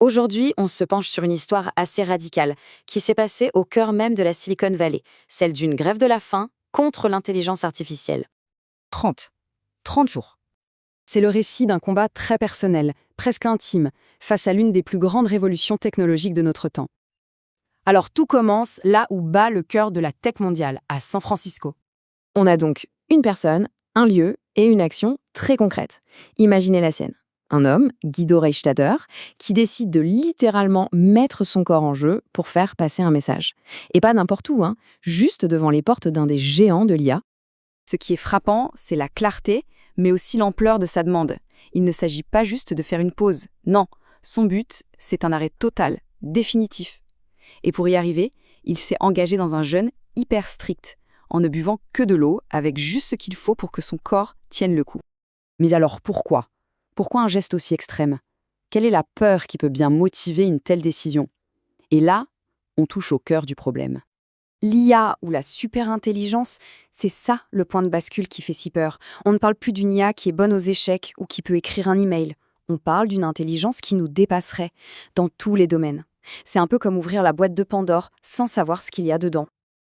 Aujourd'hui, on se penche sur une histoire assez radicale qui s'est passée au cœur même de la Silicon Valley, celle d'une grève de la faim contre l'intelligence artificielle. 30. 30 jours. C'est le récit d'un combat très personnel, presque intime, face à l'une des plus grandes révolutions technologiques de notre temps. Alors tout commence là où bat le cœur de la tech mondiale, à San Francisco. On a donc une personne, un lieu et une action très concrète. Imaginez la scène. Un homme, Guido Reichstatter, qui décide de littéralement mettre son corps en jeu pour faire passer un message. Et pas n'importe où, juste devant les portes d'un des géants de l'IA. Ce qui est frappant, c'est la clarté, mais aussi l'ampleur de sa demande. Il ne s'agit pas juste de faire une pause. Non, son but, c'est un arrêt total, définitif. Et pour y arriver, il s'est engagé dans un jeûne hyper strict, en ne buvant que de l'eau, avec juste ce qu'il faut pour que son corps tienne le coup. Mais alors pourquoi? Pourquoi un geste aussi extrême? Quelle est la peur qui peut bien motiver une telle décision? Et là, on touche au cœur du problème. L'IA ou la superintelligence, c'est ça le point de bascule qui fait si peur. On ne parle plus d'une IA qui est bonne aux échecs ou qui peut écrire un email. On parle d'une intelligence qui nous dépasserait dans tous les domaines. C'est un peu comme ouvrir la boîte de Pandore sans savoir ce qu'il y a dedans.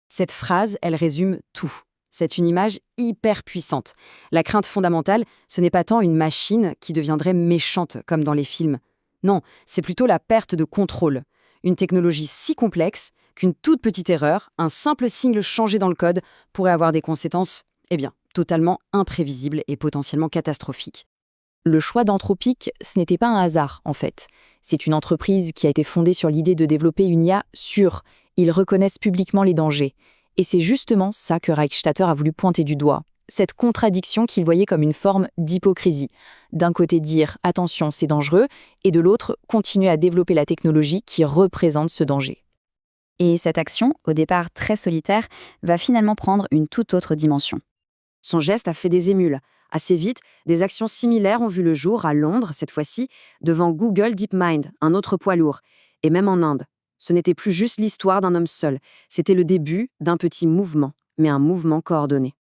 Cette phrase, elle résume tout. C'est une image hyper puissante. La crainte fondamentale, ce n'est pas tant une machine qui deviendrait méchante comme dans les films. Non, c'est plutôt la perte de contrôle. Une technologie si complexe qu'une toute petite erreur, un simple signe changé dans le code, pourrait avoir des conséquences, totalement imprévisibles et potentiellement catastrophiques. Le choix d'Anthropic, ce n'était pas un hasard, en fait. C'est une entreprise qui a été fondée sur l'idée de développer une IA sûre. Ils reconnaissent publiquement les dangers. Et c'est justement ça que Reichstatter a voulu pointer du doigt. Cette contradiction qu'il voyait comme une forme d'hypocrisie. D'un côté dire « attention, c'est dangereux » et de l'autre continuer à développer la technologie qui représente ce danger. Et cette action, au départ très solitaire, va finalement prendre une toute autre dimension. Son geste a fait des émules. Assez vite, des actions similaires ont vu le jour à Londres, cette fois-ci, devant Google DeepMind, un autre poids lourd, et même en Inde. Ce n'était plus juste l'histoire d'un homme seul, c'était le début d'un petit mouvement, mais un mouvement coordonné.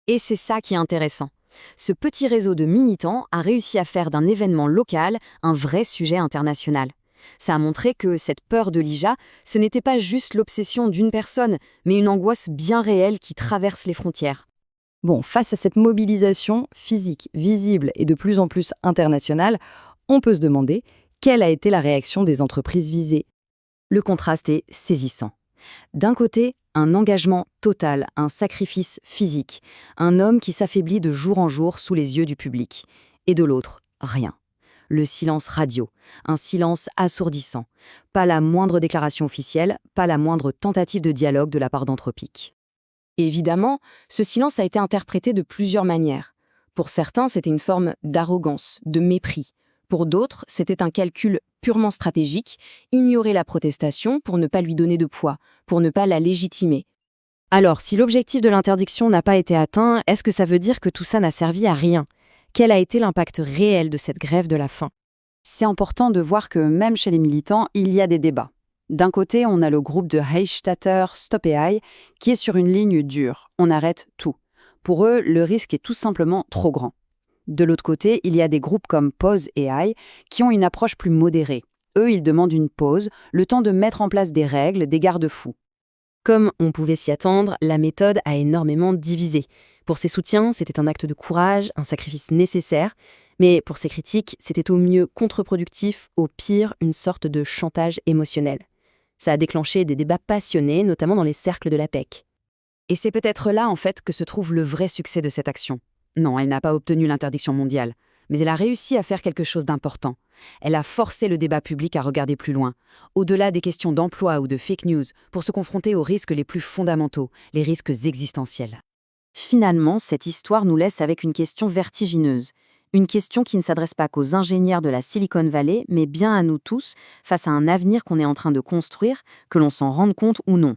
Et c'est ça qui est intéressant. Ce petit réseau de militants a réussi à faire d'un événement local un vrai sujet international. Ça a montré que cette peur de l'IA, ce n'était pas juste l'obsession d'une personne, mais une angoisse bien réelle qui traverse les frontières. Bon, face à cette mobilisation physique, visible et de plus en plus internationale, on peut se demander quelle a été la réaction des entreprises visées. Le contraste est saisissant. D'un côté, un engagement total, un sacrifice physique, un homme qui s'affaiblit de jour en jour sous les yeux du public. Et de l'autre, rien. Le silence radio, un silence assourdissant. Pas la moindre déclaration officielle, pas la moindre tentative de dialogue de la part d'Anthropic. Évidemment, ce silence a été interprété de plusieurs manières. Pour certains, c'était une forme d'arrogance, de mépris. Pour d'autres, c'était un calcul purement stratégique, ignorer la protestation pour ne pas lui donner de poids, pour ne pas la légitimer. Alors, si l'objectif de l'interdiction n'a pas été atteint, est-ce que ça veut dire que tout ça n'a servi à rien? Quel a été l'impact réel de cette grève de la faim? C'est important de voir que même chez les militants, il y a des débats. D'un côté, on a le groupe de Reichstatter Stop AI qui est sur une ligne dure. On arrête tout. Pour eux, le risque est tout simplement trop grand. De l'autre côté, il y a des groupes comme Pause AI qui ont une approche plus modérée. Eux, ils demandent une pause, le temps de mettre en place des règles, des garde-fous. Comme on pouvait s'y attendre, la méthode a énormément divisé. Pour ses soutiens, c'était un acte de courage, un sacrifice nécessaire. Mais pour ses critiques, c'était au mieux contre-productif, au pire, une sorte de chantage émotionnel. Ça a déclenché des débats passionnés, notamment dans les cercles de la PEC. Et c'est peut-être là, en fait, que se trouve le vrai succès de cette action. Non, elle n'a pas obtenu l'interdiction mondiale, mais elle a réussi à faire quelque chose d'important. Elle a forcé le débat public à regarder plus loin, au-delà des questions d'emploi ou de fake news, pour se confronter aux risques les plus fondamentaux, les risques existentiels. Finalement, cette histoire nous laisse avec une question vertigineuse. Une question qui ne s'adresse pas qu'aux ingénieurs de la Silicon Valley, mais bien à nous tous, face à un avenir qu'on est en train de construire, que l'on s'en rende compte ou non.